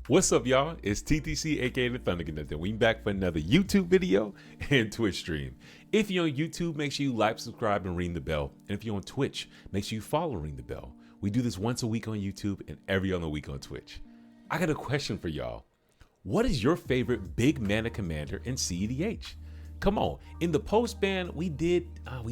What's up, y'all? It's TTC, aka the ThunderConductor. We back for another YouTube video and Twitch stream. If you're on YouTube, make sure you like, subscribe, and ring the bell. And if you're on Twitch, make sure you follow Ring the Bell. We do this once a week on YouTube and every other week on Twitch. I got a question for y'all. What is your favorite big mana commander in cEDH? Come on, in the post-ban, we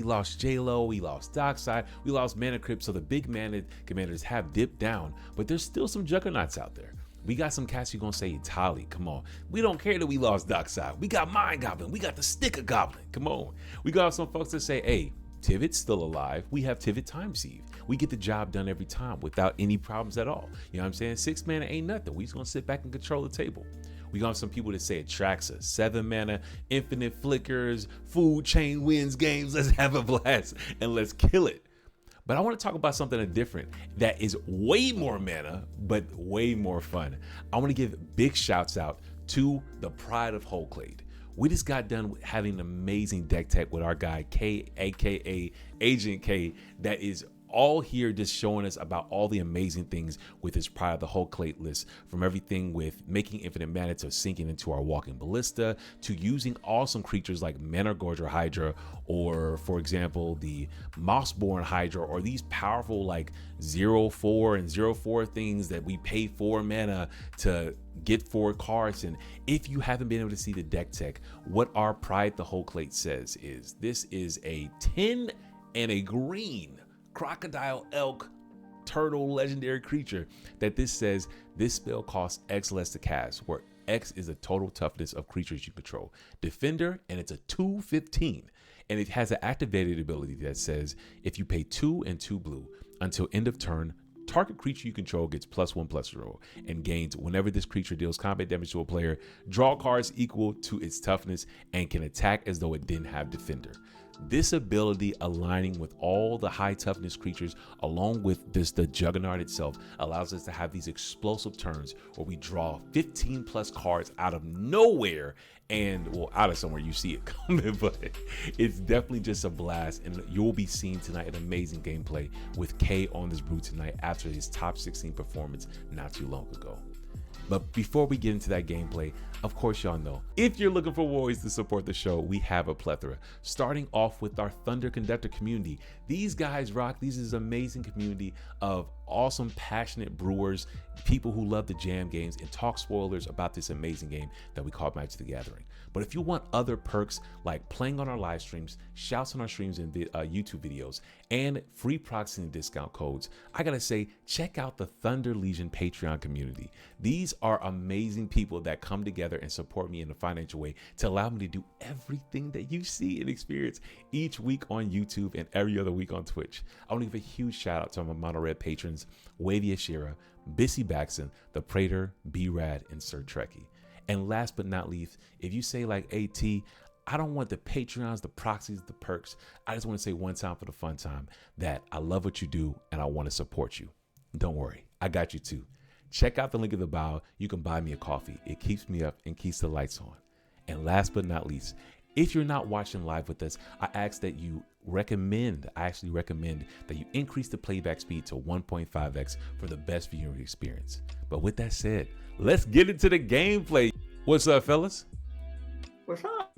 lost J-Lo, we lost Dockside, we lost Mana Crypt, so the big mana commanders have dipped down, but there's still some juggernauts out there. We got some cats who gonna say Itali, come on. We don't care that we lost Dockside. We got Mind Goblin, we got the Sticker Goblin, come on. We got some folks that say, hey, Tivit's still alive. We have Tivit Time Sieve. We get the job done every time without any problems at all. You know what I'm saying? 6 mana ain't nothing. We just gonna sit back and control the table. We got some people that say Atraxa, 7 mana, infinite flickers, food chain wins games. Let's have a blast and let's kill it. But I want to talk about something different that is way more mana, but way more fun. I want to give big shouts out to the pride of whole Clade. We just got done with having an amazing deck tech with our guy K, aka Agent K, that is all here just showing us about all the amazing things with his Pride of the whole Clade list, from everything with making infinite mana to sinking into our walking ballista, to using awesome creatures like Mana Gorger Hydra, or for example the Mossborn Hydra, or these powerful like 0/4 and 0/4 things that we pay 4 mana to get 4 cards. And if you haven't been able to see the deck tech, what our Pride the whole Clade says is this is a 10 and a green crocodile, elk, turtle, legendary creature that this says this spell costs X less to cast, where X is the total toughness of creatures you control. Defender, and it's a 2/15. And it has an activated ability that says if you pay 2 and 2 blue until end of turn, target creature you control gets +1/+0 and gains whenever this creature deals combat damage to a player, draw cards equal to its toughness, and can attack as though it didn't have defender. This ability, aligning with all the high toughness creatures along with the Juggernaut itself, allows us to have these explosive turns where we draw 15 plus cards out of nowhere, and well, out of somewhere you see it coming, but it's definitely just a blast. And you'll be seeing tonight an amazing gameplay with K on this brew tonight after his top 16 performance not too long ago. But before we get into that gameplay, of course, y'all know, if you're looking for ways to support the show, we have a plethora. Starting off with our ThunderConductor Community. These guys rock. These is an amazing community of awesome, passionate brewers, people who love the jam games and talk spoilers about this amazing game that we call Magic the Gathering. But if you want other perks like playing on our live streams, shouts on our streams and YouTube videos, and free proxy and discount codes, I gotta say, check out the Thunder Legion Patreon community. These are amazing people that come together and support me in a financial way to allow me to do everything that you see and experience each week on YouTube and every other week on Twitch. I want to give a huge shout out to my Mono Red patrons, Wavy Ashira, Bissy Baxton, The Prater, B-Rad, and Sir Trekkie. And last but not least, if you say like AT, I don't want the Patreons, the proxies, the perks. I just want to say one time for the fun time that I love what you do and I want to support you. Don't worry, I got you too. Check out the link in the bio. You can buy me a coffee. It keeps me up and keeps the lights on. And last but not least, if you're not watching live with us, I actually recommend that you increase the playback speed to 1.5x for the best viewing experience. But with that said, let's get into the gameplay. What's up, fellas? What's up?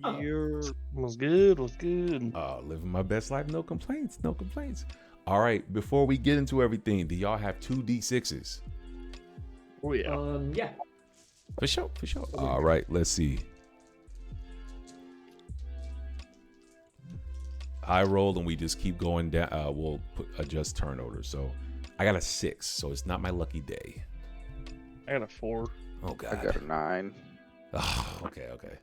What's good? What's good? Living my best life, no complaints, no complaints. All right, before we get into everything, do y'all have 2 D6s? Oh yeah. Yeah. For sure. All right, let's see. I rolled and we just keep going down. We'll adjust turn order. So I got a 6, so it's not my lucky day. I got a 4. Oh God. I got a 9. Oh, okay.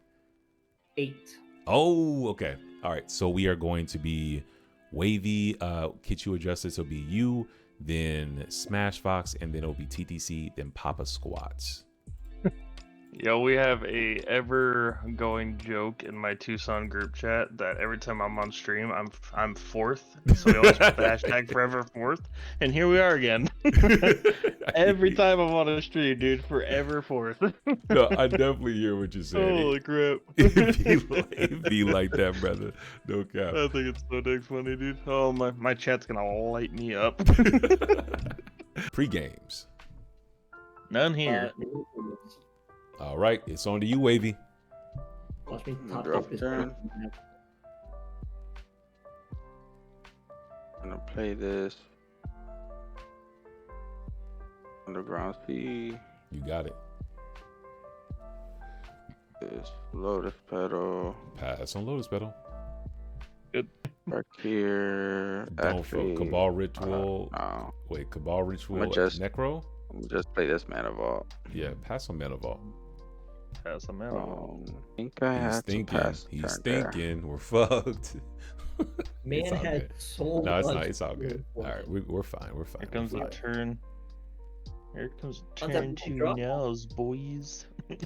8. Oh, okay. All right. So we are going to be Wavy, Kitchu adjusted. So it'll be you, then Smash Fox, and then it'll be TTC, then Papa Squats. Yo, we have a ever-going joke in my Tucson group chat that every time I'm on stream, I'm fourth. So we always put the hashtag forever fourth. And here we are again. Every time I'm on a stream, dude, forever fourth. No, I definitely hear what you're saying. Holy crap. It'd be like that, brother. No cap. I think it's so dang funny, dude. Oh, my chat's gonna light me up. Pre-games. None here. All right, it's on to you, Wavy. Watch me top Drop up this. turn. I'm gonna play this underground sea. You got it. This lotus petal Pass on Lotus Petal. back here. Don't Actually, Cabal Ritual. no. Wait, Cabal Ritual. I'ma just- Necro. I'm gonna just play this mana vault. Yeah, pass on Mana Vault. Pass a mana. I think I He's had to thinking. pass. He's turn there. thinking. We're fucked. Man It's all had good. so No, it's much. not. It's all good. for All right, it. we're fine. We're fine. Here comes we're the fine. turn. Here comes the Untap turn and to draw. nows, boys. He's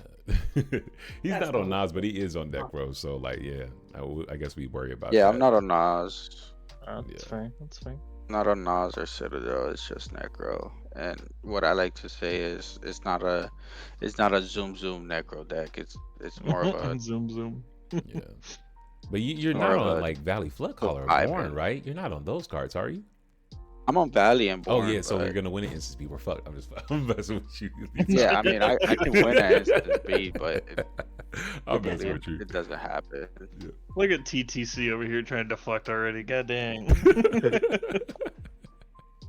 That's not on not- Nas, but he is on deck row. So like, yeah, I guess we worry about. Yeah, that. I'm not on Nas. That's Yeah. fine. That's fine. Not on Nas or Citadel. It's just Necro. And what I like to say is, it's not a zoom Necro deck. It's more of a zoom. Yeah, but you're More not of on a like Valley Floodcaller or vibe, Born, man. right? You're not on those cards, are you? I'm on Valley and Born. Oh yeah, so but- we're gonna win it instant speed. We're fucked. I'm just I'm messing with you. Yeah, I mean, I can win at instant speed, but I'm messing with you. it doesn't happen. Look at TTC over here trying to deflect already. God dang.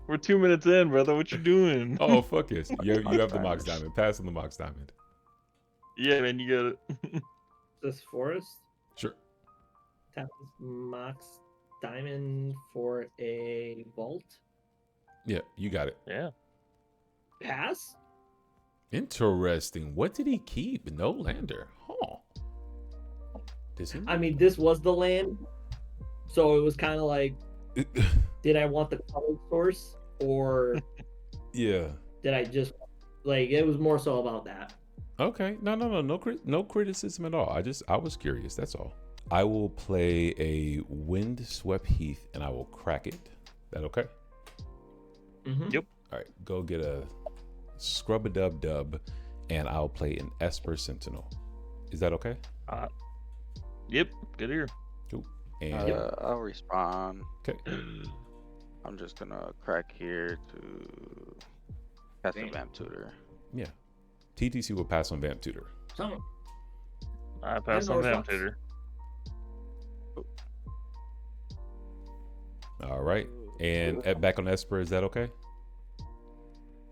We're 2 minutes in, brother. What you doing? Oh fuck yes, you have the Mox Diamonds. Diamond. Pass on the Mox Diamond. Yeah, man, you got it. This forest. Sure. Tap this Mox Diamond for a vault. Yeah, you got it. Yeah. Pass. Interesting. What did he keep? No lander. Huh. Does he? I mean, this was the land, so it was kind of like, did I want the color source or Yeah. did I just like? It was more so about that. Okay. No criticism at all. I was curious. That's all. I will play a Windswept Heath and I will crack it. That okay? Mm-hmm. Yep. All right. Go get a Scrub-a-Dub-Dub and I'll play an Esper Sentinel. Is that okay? Yep. Good ear. Cool. And I'll respond. okay. I'm just gonna crack here to cast a Vamp Tutor. Yeah. TTC will pass on Vamp Tutor. So I pass no on that, response. Tutor. All right. And back on Esper, is that okay?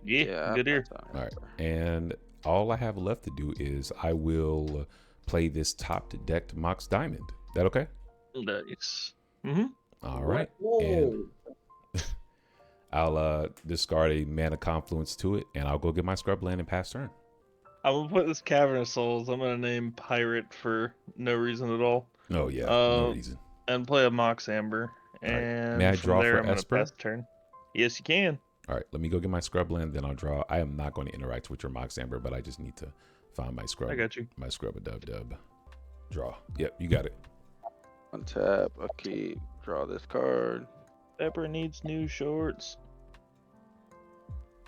Yeah, I good ear. pass on All right. Esper. And all I have left to do is I will play this top decked Mox Diamond. That okay? Nice. Mm-hmm. All right. Whoa. And I'll discard a Mana Confluence to it, and I'll go get my Scrub Land and pass turn. I'm gonna put this Cavern of Souls. I'm gonna name Pirate for no reason at all, Oh yeah, no Uh, reason. and play a Mox Amber. All right. And May I from draw there, for I'm gonna Esper? pass turn. Yes, you can. All right, let me go get my Scrub Land, then I'll draw. I am not going to interact with your Mox Amber, but I just need to find my Scrub. I got you. My Scrub-a-Dub-Dub. Draw. Yep, you got it. Untap. Okay. Draw this card. Pepper needs new shorts.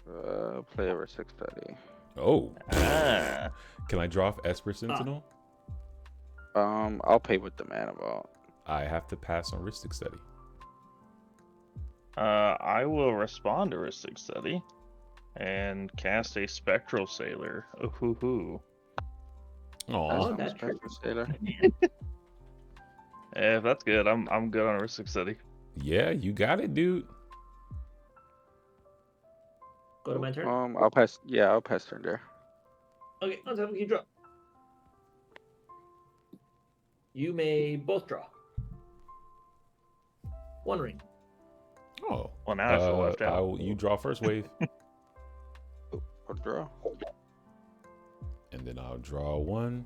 Play over 630. Oh, Ah. can I draw off Esper Sentinel? I'll pay with the mana vault. I have to pass on Ristic Study. I will respond to Ristic Study and cast a Spectral Sailor. Ooh hoo hoo. Oh, that's true. Sailor. If that's good, I'm good on Ristic Study. yeah, you got it, dude. Go to my turn. I'll pass. Yeah, I'll pass turn there. Okay, untap. You draw. You may both draw. One ring. Oh, Well, now I feel left out. you draw first wave, I'll draw. and then I'll draw one,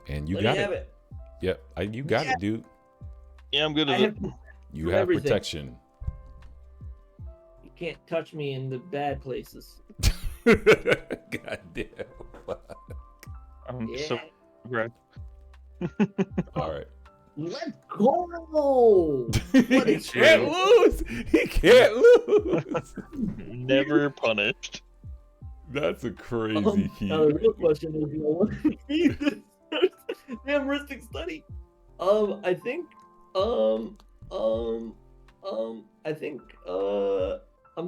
and you Let got me it. have it. Yep, you got Yeah. it, dude. Yeah, I'm good I at it. have, You Do have everything. protection. you can't touch me in the bad places. God damn. I'm Yeah. so right. All right. Let's go. What he is can't lose. He can't lose. Never punished. That's a crazy key. Now the real question is, what is this damn Ristic Study? I think, I'm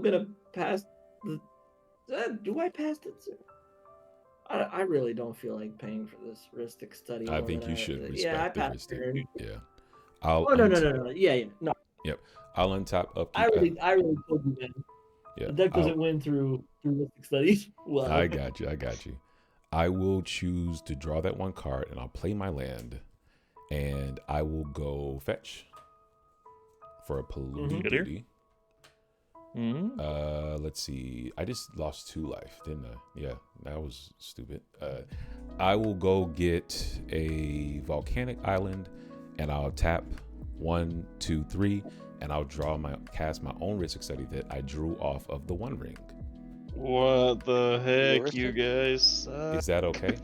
gonna pass the. Do I pass it, sir? I really don't feel like paying for this Ristic study. I more think than you should Yeah, I respect the passed Ristic. turn. Yeah. I'll Oh no. Yeah. No. Yep. I'll untap I upkeep. really told you, man. Yeah. The deck I'll- doesn't win through Ristic studies. Well, I got you. I will choose to draw that one card, and I'll play my land, and I will go fetch for a polluting Good here. duty. Mm-hmm. Let's see. I just lost 2 life, didn't I? Yeah, that was stupid. I will go get a volcanic island, and I'll tap 1, 2, 3, and I'll cast my own Ristic study that I drew off of the One Ring. What the heck, Ristic? you guys? Is that okay?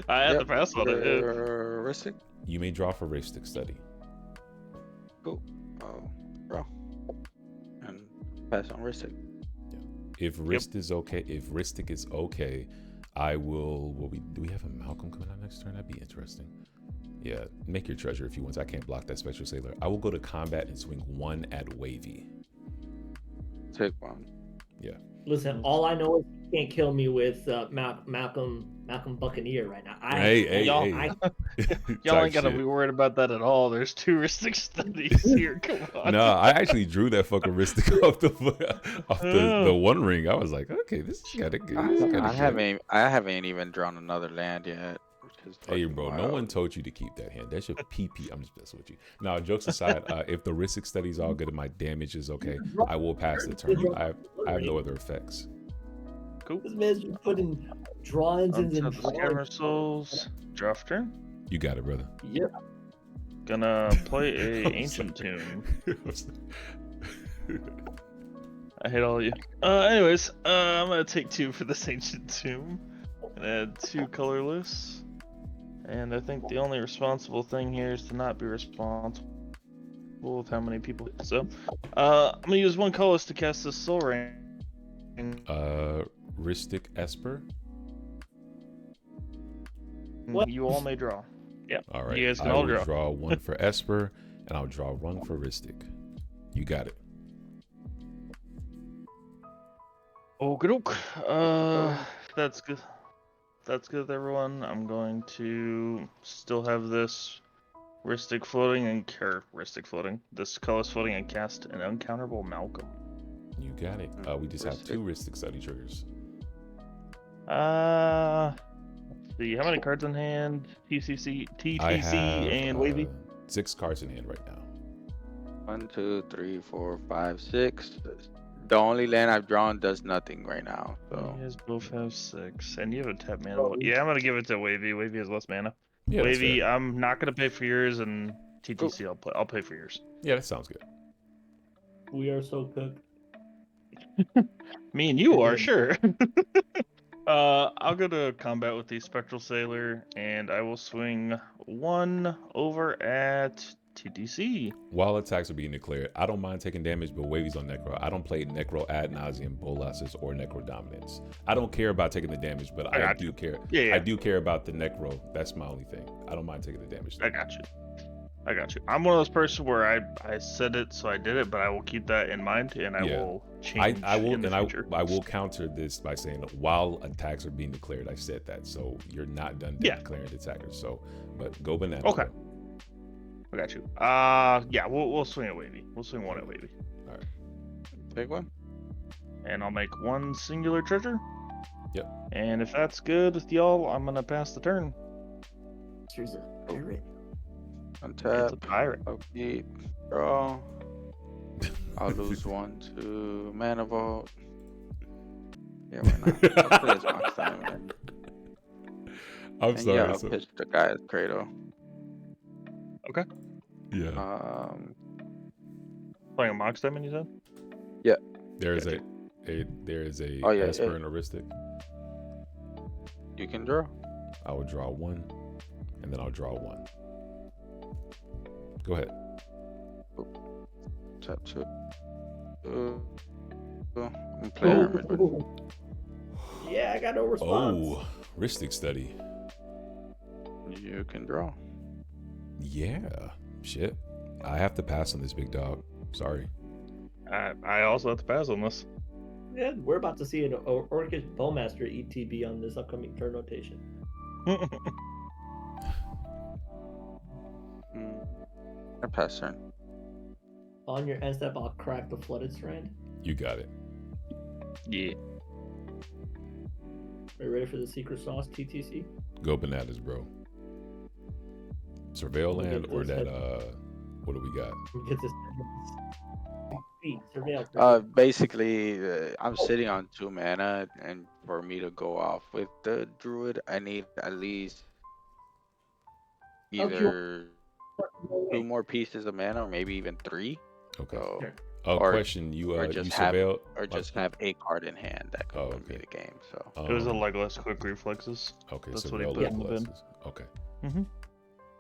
I had to pass on it. Ristic? You may draw for Ristic study. Cool. Draw. And pass on Ristic. If Ristic is okay, I will. Do we have a Malcolm coming out next turn? That'd be interesting. Yeah, make your treasure if you want. I can't block that Spectral Sailor. I will go to combat and swing 1 at Wavy. Take 1. Yeah. Listen, all I know is you can't kill me with Malcolm Buccaneer right now. Y'all Type ain't gotta shit. be worried about that at all. There's 2 Ristic studies here. Come on. No, I actually drew that fucking Ristic off the One Ring. I was like, okay, this is kind of good. I haven't even drawn another land yet. Hey, bro, no one told you to keep that hand. That's your PP. I'm just messing with you. Now, jokes aside, if the Ristic study's all good and my damage is okay, I will pass the turn. I have no other effects. Cool. This man's been putting drawings and Untap the Scammer Souls. Draw for turn. You got it, brother. Yep. Gonna play a Ancient Tomb. I hate all of you. Anyways, I'm gonna take 2 for this Ancient Tomb. And add 2 colorless. And I think the only responsible thing here is to not be responsible with how many people. So, I'm gonna use 1 colorless to cast this Soul Ring. Ristic Esper. What? You all may draw. Yeah. All right. You guys can I all will draw. draw 1 for Esper, and I'll draw 1 for Ristic. You got it. Okey-doke. That's good. That's good, everyone. I'm going to still have this Ristic floating this colorless floating and cast an uncounterable Malcolm. You got it. We just have 2 Ristic study triggers. Let's see. How many cards in hand? TTC, I have and Wavy. 6 cards in hand right now. 1, 2, 3, 4, 5, 6. The only land I've drawn does nothing right now. So You guys both have 6, and you have a tap mana. Yeah, I'm gonna give it to Wavy. Wavy has less mana. Yeah, that's Wavy, fair. I'm not gonna pay for yours, and TTC, I'll pay for yours. Yeah, that sounds good. We are so cooked. Me and you are sure. I'll go to combat with the Spectral Sailor, and I will swing 1 over at TTC. While attacks are being declared, I don't mind taking damage, but Wavy's on Necro. I don't play Necro ad nauseum, Bolas's, or Necro dominance. I don't care about taking the damage, but I do care. Yeah. I do care about the Necro. That's my only thing. I don't mind taking the damage. I got you. I'm one of those persons where I said it, so I did it, but I will keep that in mind, and I will change I will, in the future. I will counter this by saying while attacks are being declared, I said that, so you're not done declaring the attackers. So, but go bananas. Okay. bro. I got you. Yeah, we'll swing at Wavy. We'll swing 1 at Wavy. All right. take 1. And I'll make 1 singular treasure. Yep. And if that's good with y'all, I'm gonna pass the turn. Here's a pirate. It's a Untap. pirate. Upkeep. Draw. I'll lose 1 to Mana Vault. Yeah, why not? I'll play as Mox Diamond. I'm And sorry. yeah, I'll so- pitch the guy as Cradle. yeah. Playing a Mox Diamond, you said? There is a Oh, yeah, Esper yeah. and a Ristic. You can draw. I will draw 1, and then I'll draw 1. Go ahead. Tap 2. I'm playing Hermit Druid. Yeah, I got no response. Oh, Ristic study. You can draw. Yeah. Shit. I have to pass on this big dog. Sorry. I also have to pass on this. Yeah, we're about to see an Orcish Bowmaster ETB on this upcoming turn rotation. I pass turn. On your end step, I'll crack the Flooded Strand. You got it. Yeah. Are you ready for the Secret Sauce, TTC? Go bananas, bro. Surveil We'll land get or this that head- what do we got? Get this. Surveil. Basically, I'm sitting on 2 mana, and for me to go off with the druid, I need at least either 2 more pieces of mana, or maybe even 3. Okay. So, Sure. or- Question, you or you just have, surveil or just have a card in hand that could Oh, win me okay. the game. So It was a um, Legolas quick reflexes. Okay, That's so what he surveil put in the bin. Legolas. Okay.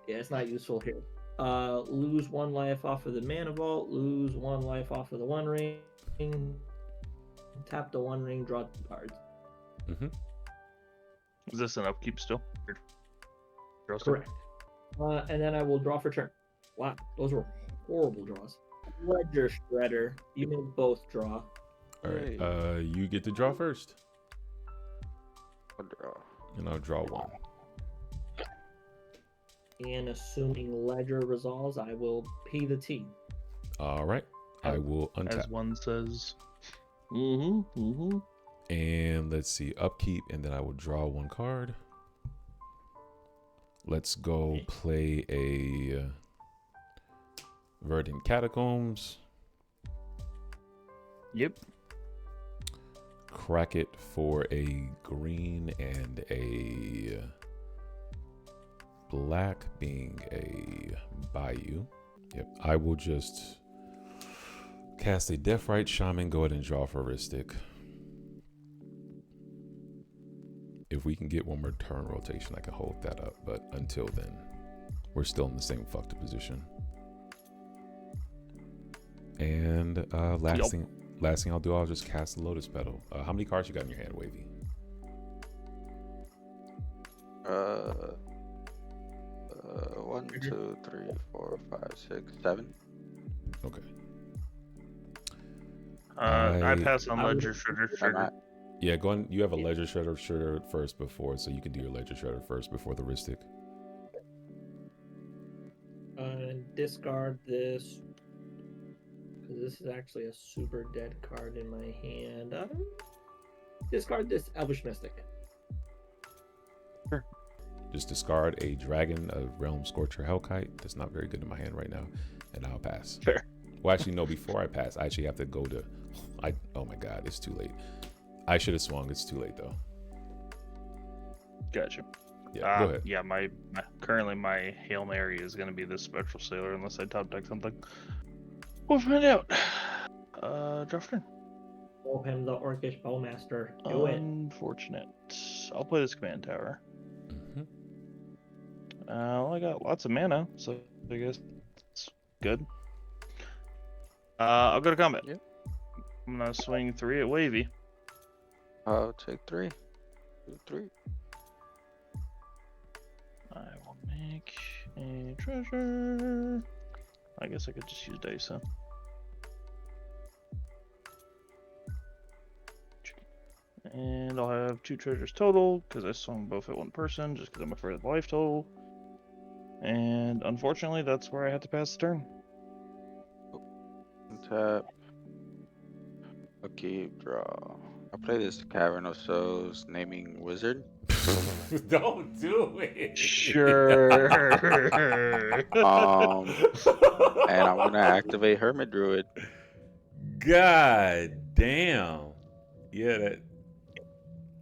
Yeah, it's not useful here. Lose 1 life off of the Mana Vault. Lose 1 life off of the One Ring. Tap the One Ring. Draw 2 cards. Mm-hmm. Is this an upkeep still? Draw still? Correct. And then I will draw for turn. Wow, those were horrible draws. Ledger Shredder. You may both draw. All right. Hey. You get to draw first, I'll draw. and I'll draw 1. And assuming Ledger resolves, I will pay the T. All right. I will As untap. one says. And let's see, upkeep, and then I will draw 1 card. Let's go play a Verdant Catacombs. Yep. Crack it for a green and a black, being a Bayou. Yep. I will just cast a Deathrite Shaman, go ahead and draw for Ristic. If we can get 1 more turn rotation, I can hold that up. But until then, we're still in the same fucked position. And last thing I'll do, I'll just cast the Lotus Petal. How many cards you got in your hand, Wavy? 1, 2, 3, 4, 5, 6, 7. Okay. I pass on I would- Ledger Shredder. I'm Trigger. not- Yeah, go on. You have a Ledger Shredder first before, so you can do your Ledger Shredder first before the Ristic. Discard this. Because this is actually a super dead card in my hand. Discard this Elvish Mystic. Just discard a Dragon, a Realm Scorcher Hellkite. That's not very good in my hand right now, and I'll pass. Fair. Well, actually, no. Before I pass, I actually have to go to. Oh my God, it's too late. I should have swung. It's too late though. Gotcha. Yeah, go ahead. Yeah, currently my Hail Mary is gonna be this Spectral Sailor unless I top deck something. We'll find out. Draw for turn. Roll him the Orcish Bowmaster. Do it. Unfortunate. I'll play this command tower. Mhm. Well, I got lots of mana, so I guess it's good. I'll go to combat. Yep. I'm gonna swing 3 at Wavy. I'll take 3. 2, 3. I will make a treasure. I guess I could just use dice, huh? And I'll have 2 treasures total because I swung both at 1 person just because I'm afraid of the life total. And unfortunately, that's where I had to pass the turn. Tap. Okay, draw. I'll play this Cavern of Souls naming wizard. Don't do it. Sure. And I'm gonna activate Hermit Druid. God damn. Yeah, that.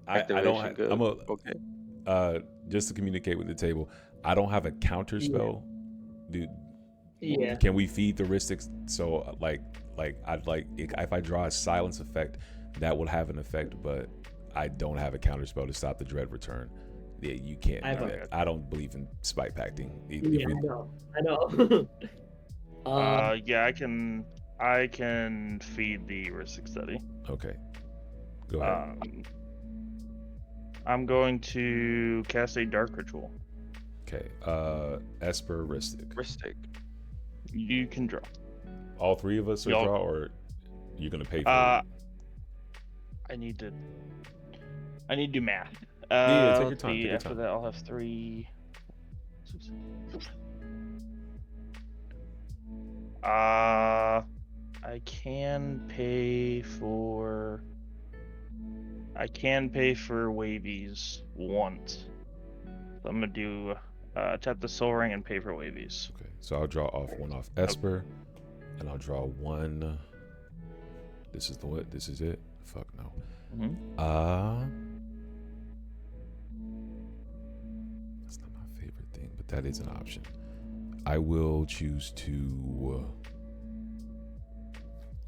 I don't. Activation good. I'm a. Okay. Just to communicate with the table, I don't have a counter spell, dude. Yeah. Can we feed the Ristics? So like I'd like if I draw a silence effect, that will have an effect, but I don't have a counter spell to stop the dread return. Yeah, you can't do that. I don't believe in spite pacting. Yeah, I know. Yeah, I can feed the Ristic Study. Okay. Go ahead. I'm going to cast a Dark Ritual. Okay. Esper, Ristic. Ristic. You can draw. All 3 of us are Y'all- draw, or you're gonna pay for it? I need to do math. Yeah, take your Let's time, see, take your after time. that, I'll have 3. I can pay for wavies once. So I'm gonna do tap the soul ring and pay for wavies. Okay, so I'll draw off one off Esper, and I'll draw one. This is the what? This is it? Fuck no. That's not my favorite thing, but that is an option. I will choose to.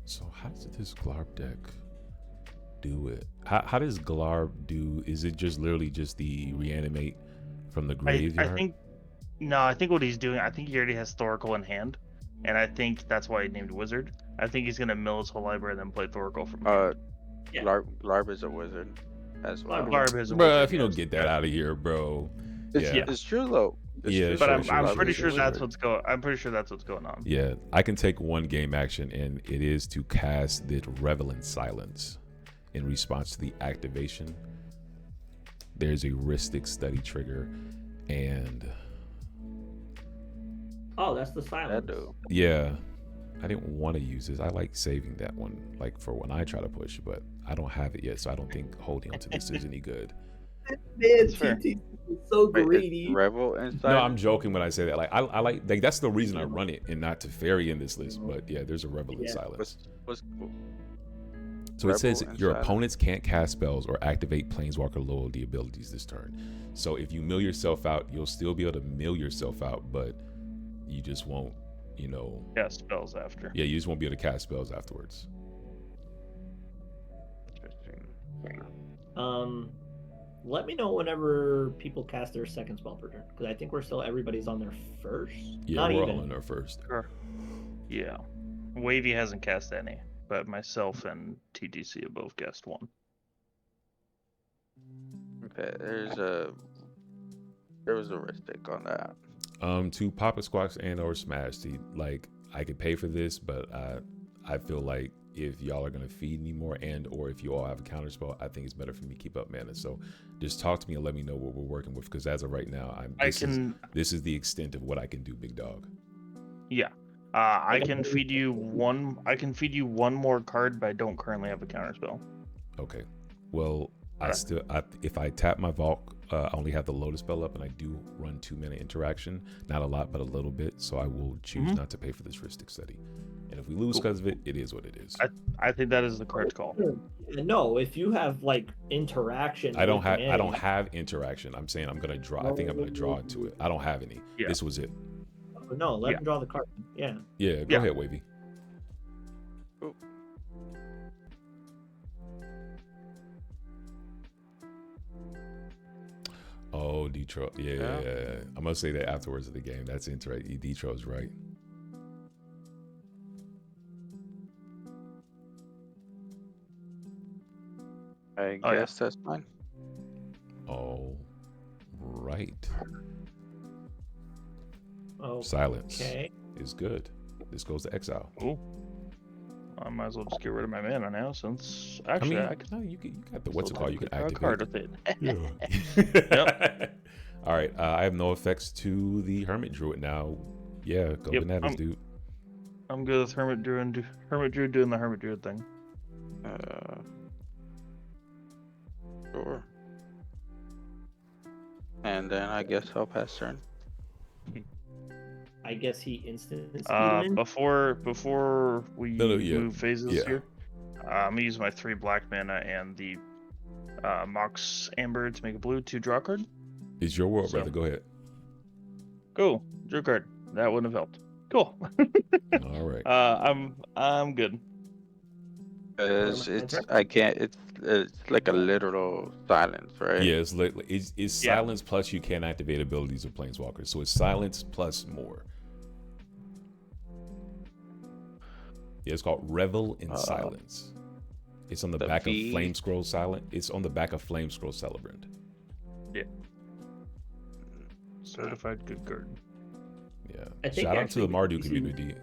So how does this Glarb deck do it? How does Glarb do? Is it just literally just the reanimate from the graveyard? I think what he's doing, I think he already has Thoracle in hand, and I think that's why he named Wizard. I think he's gonna mill his whole library and then play Thoracle from hand. Yeah. Glarb is a wizard as well. Glarb is a Bro, wizard, if you don't yes. get that out of here, bro. It's true though. It's Yeah, true. But sure, I'm sure, pretty sure, sure that's sure. what's going. I'm pretty sure that's what's going on. Yeah, I can take one game action, and it is to cast the Revel in Silence in response to the activation. There's a Ristic Study trigger, and Oh, that's the silence. yeah, I didn't want to use this. I like saving that one, like for when I try to push, but I don't have it yet, so I don't think holding onto this is any good. Man, fair. TT is so Wait, greedy. it's Revel inside. No, I'm joking when I say that. Like I like that's the reason I run it and not to fairy in this list. But yeah, there's a Revel in Yeah. Silence. What's So it says Revel in your Silence. opponents can't cast spells or activate Planeswalker loyalty abilities this turn. So if you mill yourself out, you'll still be able to mill yourself out, but you just won't, Yeah, spells after. yeah, you just won't be able to cast spells afterwards. Let me know whenever people cast their second spell per turn, because I think everybody's on their first. Yeah, Not we're even. all on our first. Sure. Yeah. Wavy hasn't cast any, but myself and TTC have both cast one. Okay, there was a Ristic on that. To pop a squawks and or smash, like I could pay for this, but I feel like if y'all are gonna feed me more and or if you all have a counter spell, I think it's better for me to keep up mana. So just talk to me and let me know what we're working with, because as of right now, this is the extent of what I can do, big dog. Yeah. I can feed you one. I can feed you one more card, but I don't currently have a counter spell. Okay. Well, Alright. if I tap my vault, I only have the Lotus spell up, and I do run 2 mana interaction. Not a lot, but a little bit. So I will choose not to pay for this Ristic Study. And if we lose because of it, it is what it is. I think that is the correct call. No, if you have like interaction. I don't with have Manny- interaction. I'm saying I'm gonna draw. I think I'm gonna draw into it. I don't have any. Yeah. This was it. No, let him draw the card. Yeah. Yeah, go Yeah. ahead, Wavy. Oh. Oh, Detroit. Yeah. I'm gonna say that afterwards of the game. That's interesting. Detroit's right. I Oh, yeah. guess that's fine. All right. Oh. Silence Okay. is good. This goes to exile. Cool. I might as well just get rid of my mana now, since actually I can no, you got the what's it still called? You can draw a activate. card with it. Yeah. All right. I have no effects to the Hermit Druid now. Yeah, go Yep, bananas, dude. I'm good with Hermit Druid doing the Hermit Druid thing. Sure. And then I guess I'll pass turn. I guess he instant speed him in. Before we yeah. move phases Yeah. here, I'm gonna use my 3 black mana and the Mox Amber to make a blue to draw a card. It's your world, So- brother. Go ahead. Cool, drew a card. That wouldn't have helped. Cool. All right. I'm good. It's like a literal silence, right? Yeah, it's Yeah. silence plus you can't activate abilities of Planeswalkers. So it's silence plus more. Yeah, it's called Revel in Silence. It's on the back of Flame Scroll Silent. It's on the back of Flame Scroll Celebrant. Yeah. Certified good card. Yeah. I think Shout out to the actually Mardu you see- community.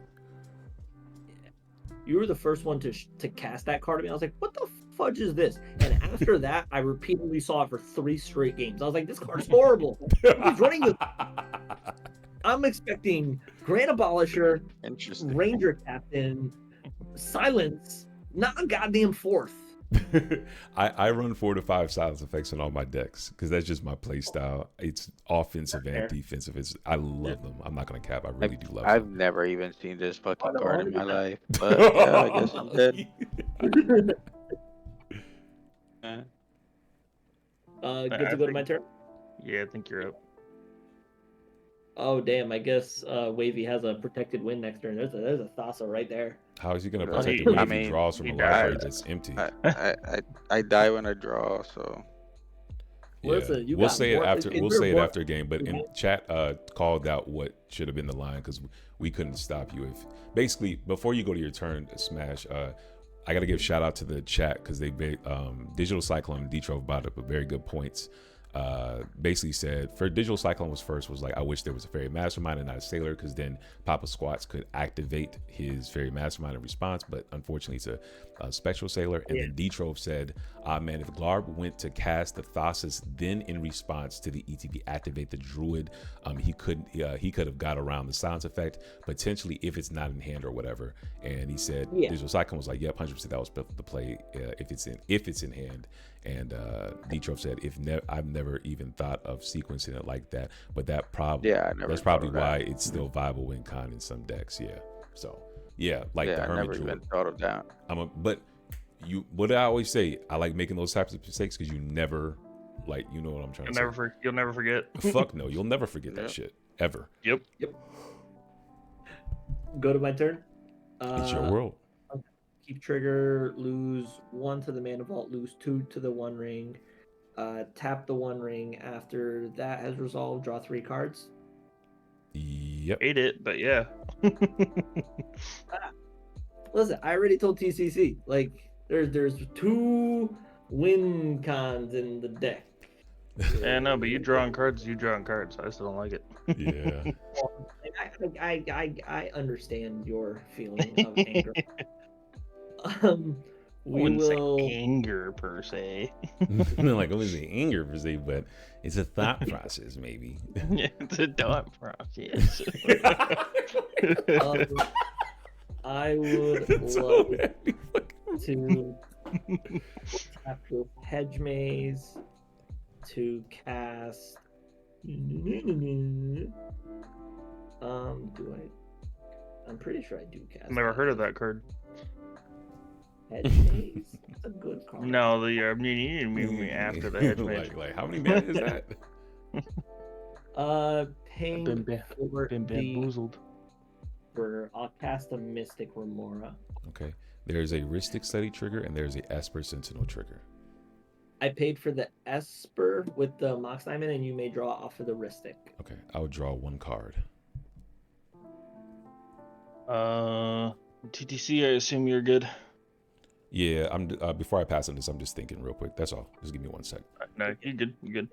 You were the first one to cast that card to me. I was like, what the fudge is this? And after that, I repeatedly saw it for 3 straight games. I was like, this card's horrible. He's running with. I'm expecting Grand Abolisher, Interesting. Ranger Captain, Silence, not a goddamn 4th. I run 4 to 5 silence effects on all my decks because that's just my play style. It's offensive and defensive. I love them. I'm not gonna cap. I really do love I've them. never even seen this fucking card in my life. But yeah, I guess I'm dead. Good to go to my turn. Yeah, I think you're up. Oh damn! I guess Wavy has a protected win next turn. There's a Thassa right there. How is he gonna Well, protect he- it when I he mean, draws from he a library died. that's empty? I die when I draw, so Yeah. Listen, you we'll got say it more- after. is We'll there say it more- after a game. But in chat, called out what should have been the line because we couldn't stop you. If basically before you go to your turn, Smash. I got to give shout out to the chat because they Digital Cyclone and Detrove brought up very good points. Basically said for Digital Cyclone was first was like, I wish there was a fairy mastermind and not a sailor because then Papa Squats could activate his fairy mastermind in response, but unfortunately it's a spectral sailor. And then Detrove said, man, if Glarb went to cast the Thassus, then in response to the ETB activate the druid, he could have got around the silence effect potentially if it's not in hand or whatever. And he said Digital Cyclone was like, yep, 100% that was the play if it's in hand. And Detrove said, I've never even thought of sequencing it like that, but that's probably why it's still viable in con in some decks. Yeah. So the I Hermit never Druid. even thought of that. But what I always say, I like making those types of mistakes because you never, you know what I'm trying to say. You'll never forget. Fuck no, you'll never forget that shit ever. Yep. Go to my turn. It's your world. Keep trigger, lose 1 to the mana vault, lose 2 to the One Ring. Tap the One Ring. After that has resolved, draw 3 cards. Yep. Ate it, but yeah. Listen, I already told TCC. Like, there's 2 win cons in the deck. Yeah, no, but you drawing cards. I still don't like it. Yeah. I understand your feeling of anger. We Wouldn't will. say anger per se. Like I was the anger per se, but it's a thought process maybe. Yeah, it's a thought process. I would love to tap with Hedge Maze to cast. I'm pretty sure I do cast. Never heard of that card. Hedge Maze. It's a good card. No, the after the hedge mage. like how many mana is that? Paying Been for the bamboozled. I'll cast a Mystic Remora. Okay. There's a Rhystic Study trigger and there's a Esper Sentinel trigger. I paid for the Esper with the Mox Diamond, and you may draw off of the Rhystic. Okay. I'll draw 1 card. TTC, I assume you're good. Yeah, I'm. Before I pass on this, I'm just thinking real quick. That's all. Just give me 1 sec. No, you're good. You're good.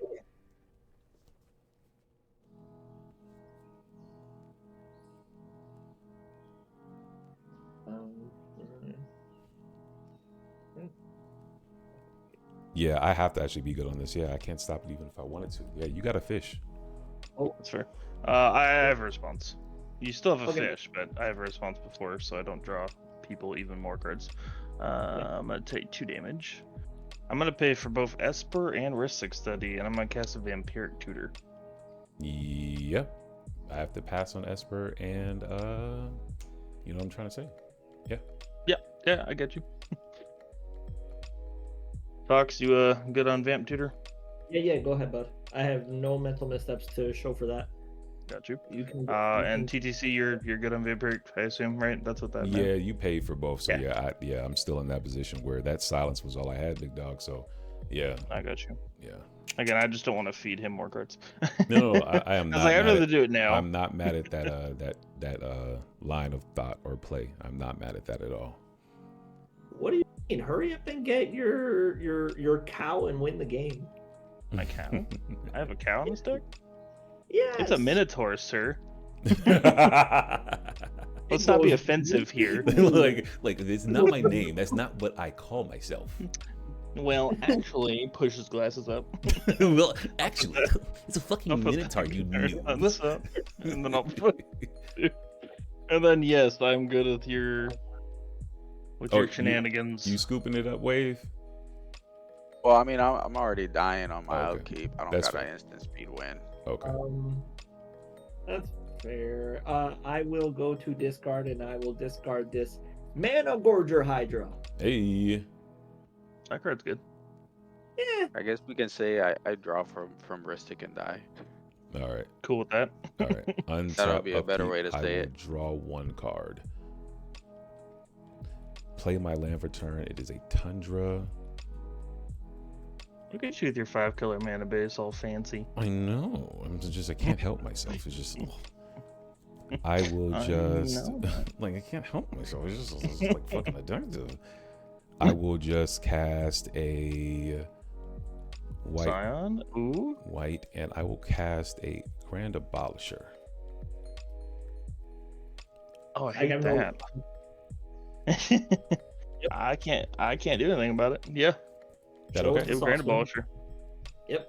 Yeah, I have to actually be good on this. Yeah, I can't stop it even if I wanted to. Yeah, you got a fish. Oh, that's fair. I have a response. You still have a Okay. fish, but I have a response before, so I don't draw people even more cards. I'm gonna take 2 damage. I'm gonna pay for both Esper and Rhystic Study, and I'm gonna cast a Vampiric Tutor. Yep. I have to pass on Esper and you know what I'm trying to say. Yeah, I get you. Fox, you good on Vamp Tutor? Yeah, go ahead, bud. I have no mental missteps to show for that. Got you. You can. And TTC, you're good on Vampiric, I assume, right? That's what that meant. Yeah, you paid for both. So Yeah. I'm still in that position where that silence was all I had, big dog. So yeah. I got you. Yeah. Again, I just don't want to feed him more cards. No, I am I not. was like, I'd mad rather at- do it now. I'm not mad at that line of thought or play. I'm not mad at that at all. What do you mean? Hurry up and get your cow and win the game. My cow? I have a cow in this deck? Yeah. It's a Minotaur, sir. Let's Let's not be offensive here. like it's not my name. That's not what I call myself. Well, actually, push his glasses up. Well, actually, it's a fucking I'll put Minotaur, you on noob. this up, and then I'll put. And then yes, I'm good with your shenanigans. You scooping it up, Wave? Well, I mean, I'm already dying on my Okay. upkeep. I don't That's got fair. an instant speed win. Okay. That's fair. I will go to discard, and I will discard this Mana Gorger Hydra. Hey. That card's good. Yeah. I guess we can say I draw from Ristic and die. All right. Cool with that. All right. That'll Untap be a better upkeep, way to I say will it. draw one card. Play my land for turn. It is a Tundra. Look at you with your 5-color mana base, all fancy. I know. I can't help myself. It's just. I will I just know. like I can't help myself. It's just like fucking addictive. I will just cast a white, Scion? Ooh. and I will cast a Grand Abolisher. Oh, I I hate got no- that. I can't do anything about it. Yeah. That Show okay? us. It Grand awesome. Abolisher. Yep.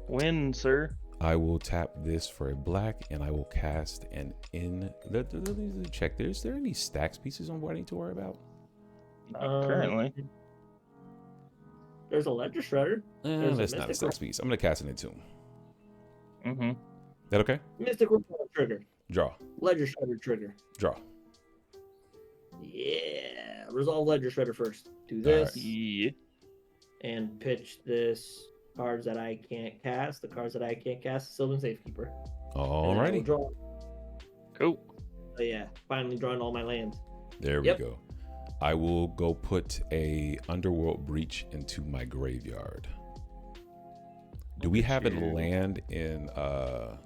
Win, sir. I will tap this for a black, and I will cast an in. Let me check. Is there any stacks pieces on what I need to worry about? Not currently. There's a Ledger Shredder. There's a That's not a Mystic stacks piece. I'm gonna cast an Entomb. Mm-hmm. That okay? Mystic Removal trigger. Draw. Ledger Shredder trigger. Draw. Yeah. Resolve Ledger Shredder first. Do this. Yeah. And pitch this. Cards that I can't cast. The cards that I can't cast. Sylvan Safekeeper. Alrighty. Draw. Cool. Oh, yeah. Finally drawing all my lands. There Yep. we go. I will go put a Underworld Breach into my graveyard. Do we have a land in I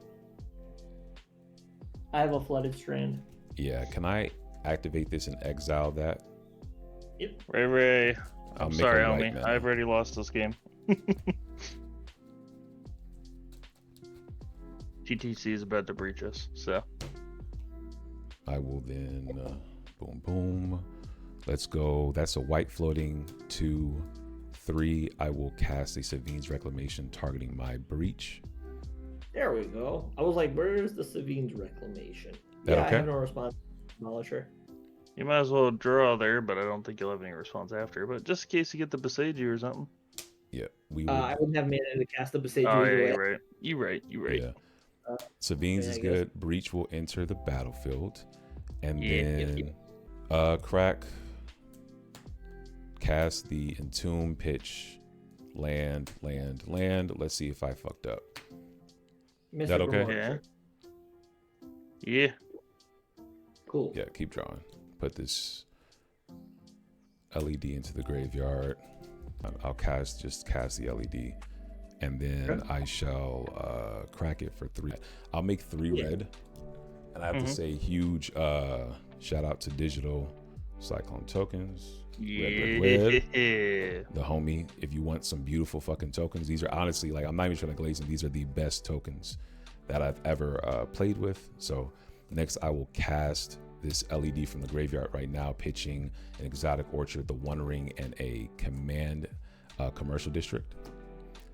have a Flooded Strand. yeah, can I activate this and exile that? Yep. Ray. I'll I'm make sorry, a white Elmi. mana. I've already lost this game. GTC is about to breach us, so. I will then boom boom. Let's go. That's a white floating 2/3. I will cast a Savine's Reclamation targeting my breach. There we go. I was like, where's the Savine's Reclamation? That yeah, okay? I have no response. Demolisher. You might as well draw there, but I don't think you'll have any response after. But just in case you get the Besage or something. Yeah, we will. I wouldn't have mana to cast the Besage. Oh, either yeah, way. you're right. You're right. Yeah. Savine's yeah, is I guess. good. Breach will enter the battlefield. And Yeah. then crack. Cast the Entomb, pitch, land. Let's see if I fucked up. Mystic That okay? Remorse. Yeah. Cool. Yeah, keep drawing. Put this LED into the graveyard. I'll cast the LED. And then I shall crack it for 3. I'll make 3 red. And I have to say huge shout out to Digital Cyclone Tokens. Red. The homie. If you want some beautiful fucking tokens, these are honestly, like, I'm not even trying to glaze them. These are the best tokens that I've ever played with. So next I will cast this LED from the graveyard right now, pitching an Exotic Orchard, the One Ring, and a Command Commercial District.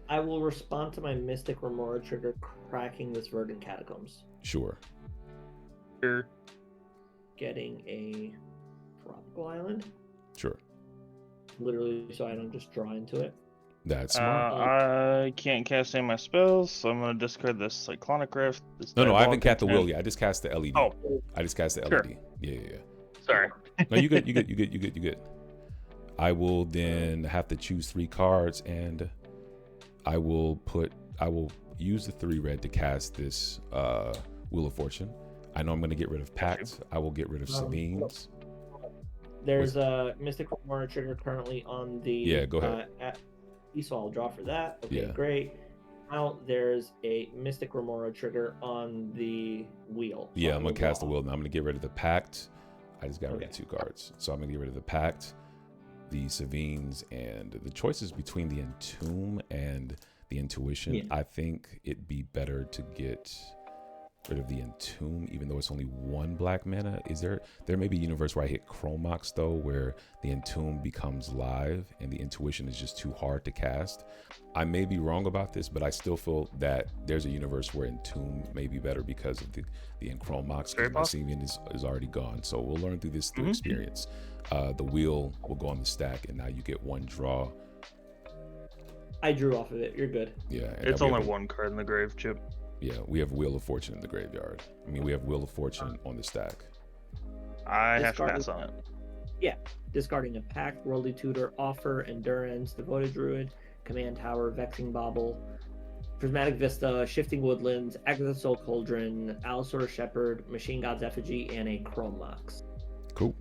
I will respond to my Mystic Remora trigger, cracking this Verdant Catacombs. Sure. Sure. Getting a Tropical Island. Sure. Literally, so I don't just draw into it. That's smart. I can't cast any of my spells, so I'm gonna discard this Cyclonic Rift. No, I haven't cast the wheel yet. I just cast the LED. Oh. I just cast the Sure. LED. Yeah. Sorry. No, you good. I will then have to choose 3 cards, and I will use the 3 red to cast this Wheel of Fortune. I know I'm going to get rid of Pact. I will get rid of Savine's. There's a Mystic Remora trigger currently on the. Yeah, go ahead. So I'll draw for that. Okay, Yeah. great. Now there's a Mystic Remora trigger on the wheel. So Yeah, I I'm will going to cast the draw. wheel. Now I'm going to get rid of the Pact. I just got rid of Okay. 2 cards. So I'm going to get rid of the Pact, the Savine's, and the choices between the Entomb and the Intuition. Yeah. I think it'd be better to get rid of the Entomb, even though it's only 1 black mana. Is there may be a universe where I hit Chromox though, where the Entomb becomes live and the Intuition is just too hard to cast. I may be wrong about this, but I still feel that there's a universe where Entomb may be better because of the Chromox, because my Scion is already gone. So we'll learn through this through experience. The wheel will go on the stack, and now you get 1 draw. I drew off of it. You're good. Yeah, it's only 1 card in the grave, Chip. Yeah, we have Wheel of Fortune in the graveyard. I mean, we have Wheel of Fortune on the stack. I have to pass on it. Yeah, discarding a Pact, Worldly Tutor, Offer, Endurance, Devoted Druid, Command Tower, Vexing Bauble, Prismatic Vista, Shifting Woodlands, Agatha Soul Cauldron, Allosaur Shepherd, Machine God's Effigy, and a Chromox. Cool.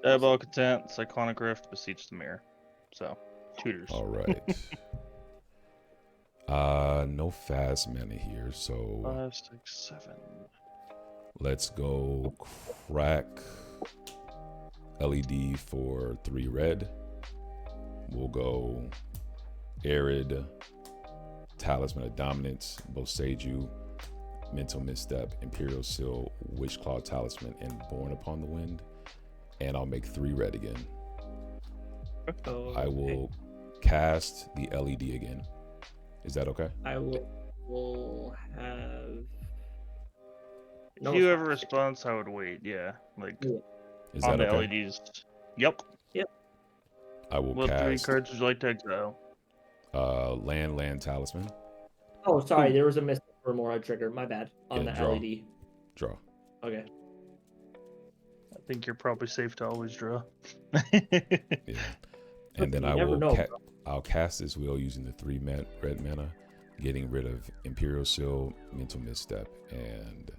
Diabolic Content, Cyclonic Rift, Beseech the Mirror. So, tutors. All right. No fast mana here, so 5, 6, 7. let's go crack LED for 3 red. We'll go Arid, Talisman of Dominance, Boseiju, Mental Misstep, Imperial Seal, Witchclaw Talisman, and Born Upon the Wind. And I'll make 3 red again. I will cast the LED again. Is that okay? I will have. If you have a response, I would wait. Yeah, like Is on that the okay? LEDs. Yep. I will What 3 cast cards would you like to exile? land Talisman. Oh, sorry, there was a Mystic Remora trigger. My bad. On Yeah, the draw. LED. Draw. Okay. I think you're probably safe to always draw. Yeah. And then You I never will know, I'll cast this wheel using the 3 red mana, getting rid of Imperial Seal, Mental Misstep, and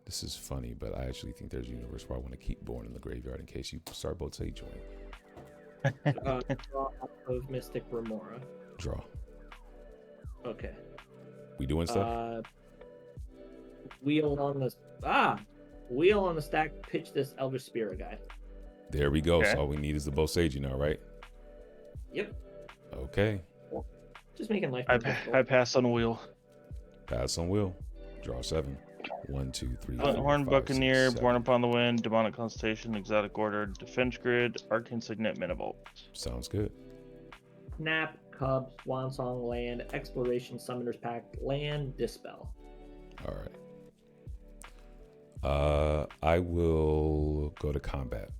this is funny, but I actually think there's a universe where I want to keep Born in the graveyard in case you start Boseiju. Draw off of Mystic Remora. Draw. Okay. We doing stuff? Wheel on the stack. Pitch this Elvish Spirit guy. There we go. Okay. So all we need is the Boseiju now, right? Yep. Okay. Just making life I difficult. pass on wheel. Pass on wheel. Draw 7. 1, 2, 3. 4, Horn 5, Buccaneer, 6, Born 7. Upon the Wind, Demonic Consultation, Exotic Order, Defense Grid, Arcane Signet, Minivolt. Sounds good. Snap, Cub, Swan Song, Land, Exploration, Summoner's Pact, Land, Dispel. All right. I will go to combat.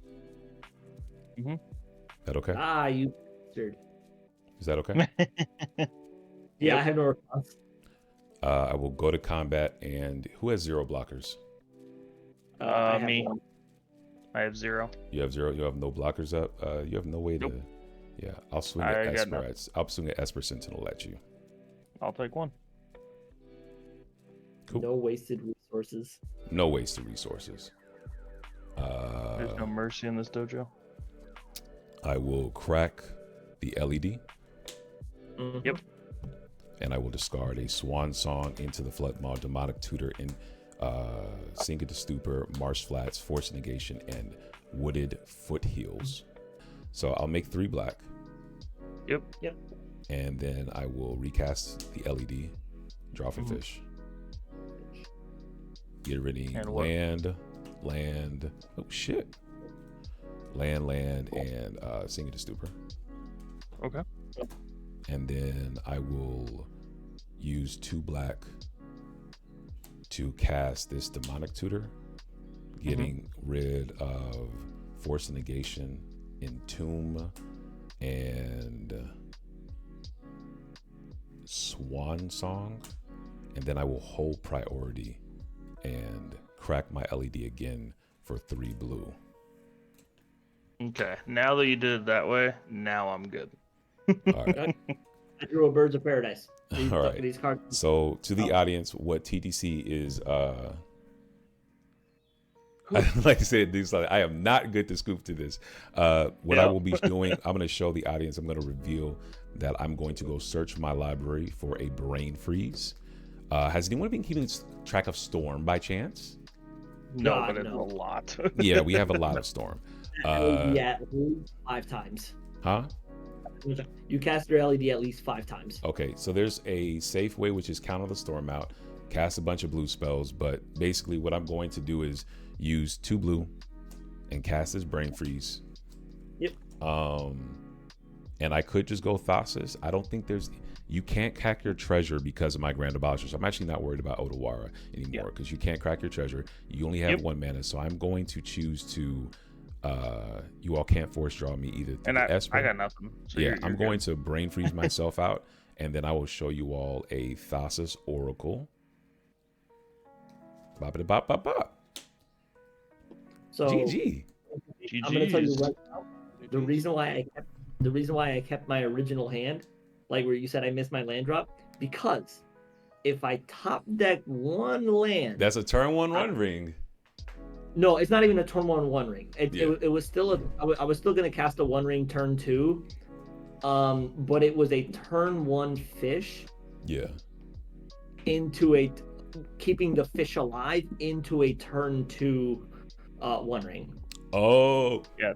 Mhm. That okay? You bastard. Is that okay? Yeah, I have no response. I will go to combat, and who has 0 blockers? I have Me. 1. I have 0. You have 0. You have no blockers up. You have no way Nope. to. Yeah, I'll swing I at got Esper. I'll swing at Esper Sentinel at you. I'll take 1. Cool. No wasted resources. No wasted resources. There's no mercy in this dojo. I will crack the LED, Mhm. Yep. and I will discard a Swan Song into the Flood Maw, Demonic Tutor, and Sink into Stupor, Marsh Flats, Force Negation, and Wooded Foothills. So I'll make 3 black. Yep. And then I will recast the LED, draw from fish. Get rid And of what? land. Oh shit. Land, and Sink into Stupor. Okay. And then I will use 2 black to cast this Demonic Tutor, getting rid of Force Negation, Entomb, and Swan Song. And then I will hold priority and crack my LED again for 3 blue. Okay. Now that you did it that way, now I'm good. All right. I drew a Birds of Paradise. All right. These cards. So to the audience, what TTC is, like I said, I am not good to scoop to this. What I will be doing, I'm going to show the audience, I'm going to reveal that I'm going to go search my library for a Brain Freeze. Has anyone been keeping track of Storm by chance? No, God, but it's no. a lot. Yeah, we have a lot of Storm. Yeah, 5 times. Huh? You cast your LED at least 5 times. Okay, so there's a safe way, which is counter the storm out, cast a bunch of blue spells, but basically what I'm going to do is use 2 blue and cast this Brain Freeze. Yep. And I could just go Thassus. I don't think you can't crack your treasure because of my Grand Abolisher. So I'm actually not worried about Otawara anymore because you can't crack your treasure. You only have 1 mana. So I'm going to choose to, you all can't force draw me either. And I got nothing. So yeah, I'm going to Brain Freeze myself out, and then I will show you all a Thassus Oracle. Bop it bop bop bop. So GG. I'm gonna tell you right now, the reason why I kept my original hand, like where you said I missed my land drop, because if I top deck 1 land, That's a turn 1 run ring. no, it's not even a turn 1 ring. It was still I was still gonna cast a 1 ring turn 2, but it was a turn 1 fish. Yeah. Into a keeping the fish alive into a turn 2 1 ring. Oh. Yeah.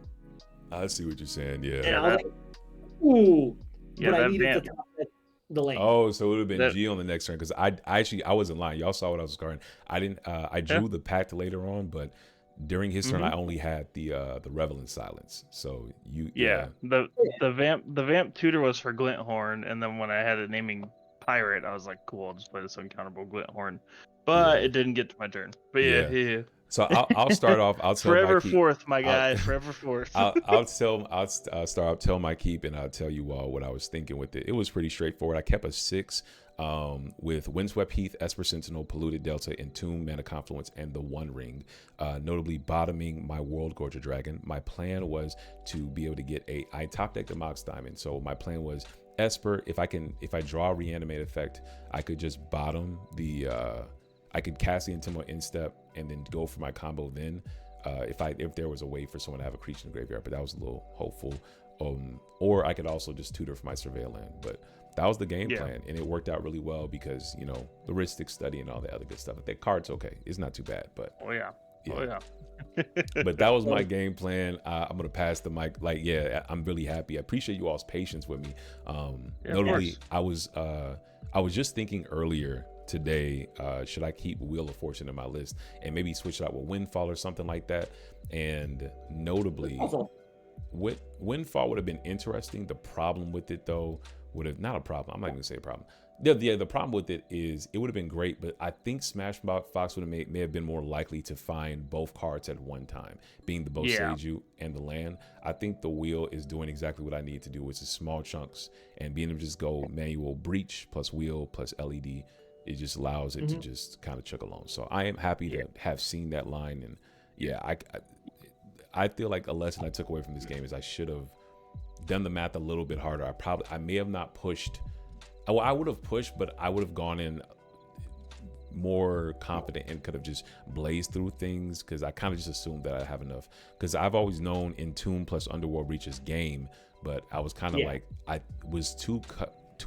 I see what you're saying. Yeah. And I was like, ooh. Yeah, but I that needed van- to top deck the lane. Oh, so it would have been That- G on the next turn because I wasn't lying. Y'all saw what I was scoring. I didn't. I drew the pact later on, but during his turn, I only had the Revelant Silence. So you. Yeah, the vamp tutor was for Glinthorn, and then when I had it naming Pirate, I was like, cool, I'll just play this uncounterable Glinthorn. But it didn't get to my turn. But yeah. So I'll start off. I'll tell Forever my keep. fourth, my guy. Forever fourth. I'll tell my keep, and I'll tell you all what I was thinking with it. It was pretty straightforward. I kept a 6 with Windswept Heath, Esper Sentinel, Polluted Delta, Entomb, Mana Confluence, and the 1 ring, notably bottoming my World Gorger Dragon. My plan was to be able to get I top decked the Mox Diamond, so my plan was Esper. If I draw a Reanimate effect, I could just bottom the. I could cast the Intimo Instep and then go for my combo then. If there was a way for someone to have a creature in the graveyard, but that was a little hopeful. Or I could also just tutor for my Surveil land. But that was the game plan, and it worked out really well because the heuristic study and all the other good stuff. That card's okay; it's not too bad. But but that was my game plan. I'm gonna pass the mic. I'm really happy. I appreciate you all's patience with me. Notably, I was just thinking earlier today, should I keep Wheel of Fortune in my list and maybe switch it out with Windfall or something like that? And notably, Windfall would have been interesting. The problem with it though would have not a problem. I'm not even gonna say a problem. The problem with it is it would have been great, but I think Smashbox would have may have been more likely to find both cards at one time, being the Boseiju and the land. I think the wheel is doing exactly what I need to do, which is small chunks and being able to just go manual breach plus wheel plus LED. It just allows it to just kind of chug along. So I am happy to have seen that line. And I feel like a lesson I took away from this game is I should have done the math a little bit harder. I may have not pushed. Well, I would have pushed, but I would have gone in more confident and could have just blazed through things because I kind of just assumed that I have enough. Because I've always known Entomb plus Underworld Reach is game, but I was kind of like, I was too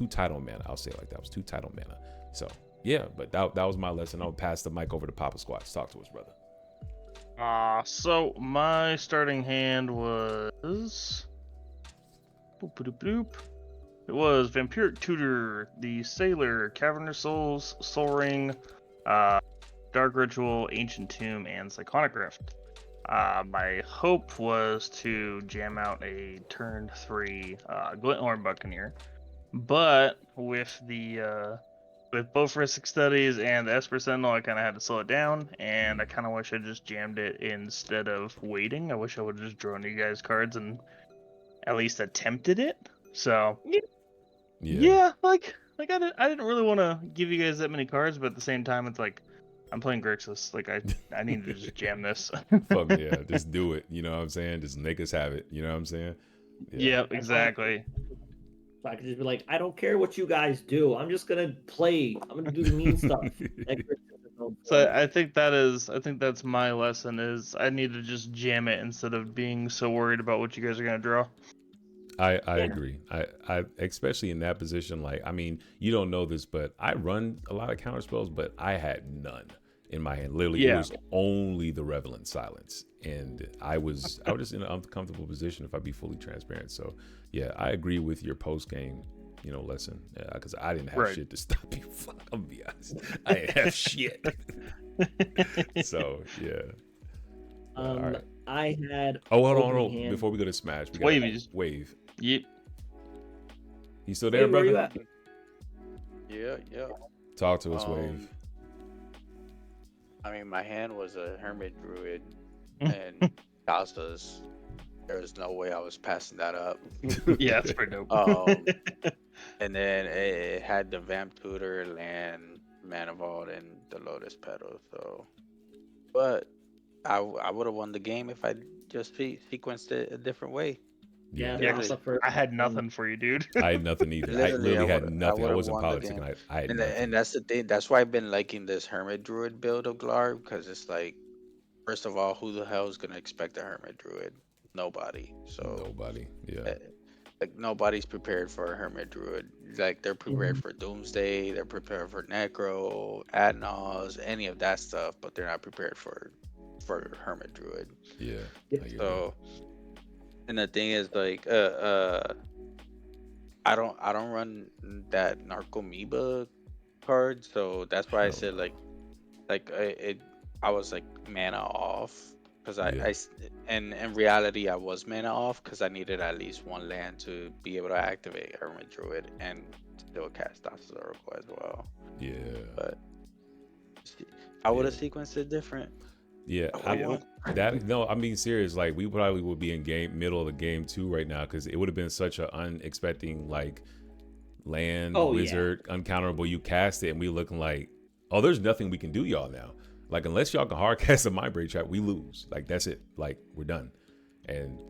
tight on mana. I'll say it like that. I was too tight on mana. So yeah, but that was my lesson. I'll pass the mic over to Papa Squats. Talk to us, brother. So my starting hand was it was Vampiric Tutor, the Sailor, Cavernous Souls, Soul Ring, Dark Ritual, Ancient Tomb, and Cyclonic Rift. My hope was to jam out a turn 3 Glinthorn Buccaneer, but with both Heuristic Studies and the Esper Sentinel, I kind of had to slow it down, and I kind of wish I just jammed it instead of waiting. I wish I would have just drawn you guys cards and at least attempted it. So yeah, like I didn't really want to give you guys that many cards, but at the same time, it's like I'm playing Grixis. Like I need to just jam this. Fuck yeah, just do it. You know what I'm saying? Just make us have it. You know what I'm saying? Yeah, exactly. So I could just be like, I don't care what you guys do. I'm just gonna play. I'm gonna do the mean stuff. So I think that's my lesson is I need to just jam it instead of being so worried about what you guys are gonna draw. I agree. I especially in that position, like, I mean, you don't know this, but I run a lot of counter spells, but I had none. in my hand. Literally, it was only the Revelant Silence, and I was just in an uncomfortable position if I'd be fully transparent. So yeah, I agree with your post game, lesson, because I didn't have shit to stop you. Fuck, I'm gonna be honest, I didn't have shit. So yeah. All right. I had. Hold on. Before we go to Smash, we got Wave. Yep. You still there, where brother? You at? Yeah. Talk to us, Wave. I mean, my hand was a Hermit Druid, and Thassa's. There was no way I was passing that up. Yeah, that's pretty dope. And then it had the Vamp Tutor, Land, Mana Vault, and the Lotus Petal. So, but I would have won the game if I just sequenced it a different way. Yeah, I had nothing for you, dude. I had nothing either. I literally had nothing. I wasn't politicking. I had nothing. And that's the thing. That's why I've been liking this Hermit Druid build of Glarb, because it's like, first of all, who the hell is gonna expect a Hermit Druid? Nobody. So nobody. Yeah. Like nobody's prepared for a Hermit Druid. Like they're prepared for Doomsday. They're prepared for Necro, Adnos, any of that stuff, but they're not prepared for Hermit Druid. Yeah. So. And the thing is, like, I don't run that Narcomoeba card, so that's why I said I was like mana off, because and in reality I was mana off because I needed at least one land to be able to activate Hermit Druid and still cast Thassa's Oracle as well. Yeah. But I would have sequenced it different. Yeah, I'm being serious. Like, we probably would be in middle of the game 2 right now, because it would have been such an unexpected land wizard uncounterable. You cast it and we looking like, oh, there's nothing we can do y'all now. Like, unless y'all can hard cast a Mind Break Trap, we lose. Like, that's it. Like, we're done. And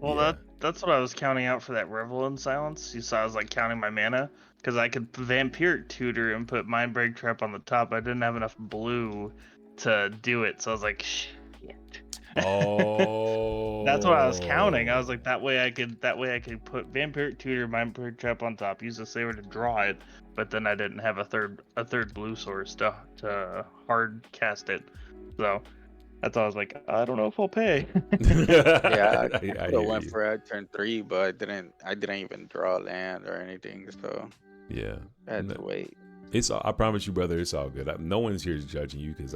that's what I was counting out for that Revelant Silence. You saw I was like counting my mana, because I could Vampiric Tutor and put Mind Break Trap on the top. I didn't have enough blue to do it, so I was like, shit. Oh, that's what I was counting. I was like, that way I could put Vampiric Tutor, Mind Break Trap on top, use the Saber to draw it, but then I didn't have a third blue source to hard cast it. So that's why I was like, I don't know if I'll pay. Yeah, I went for it turn 3, but I didn't even draw land or anything, so yeah, I had to wait. I promise you, brother, it's all good. No one's here judging you, because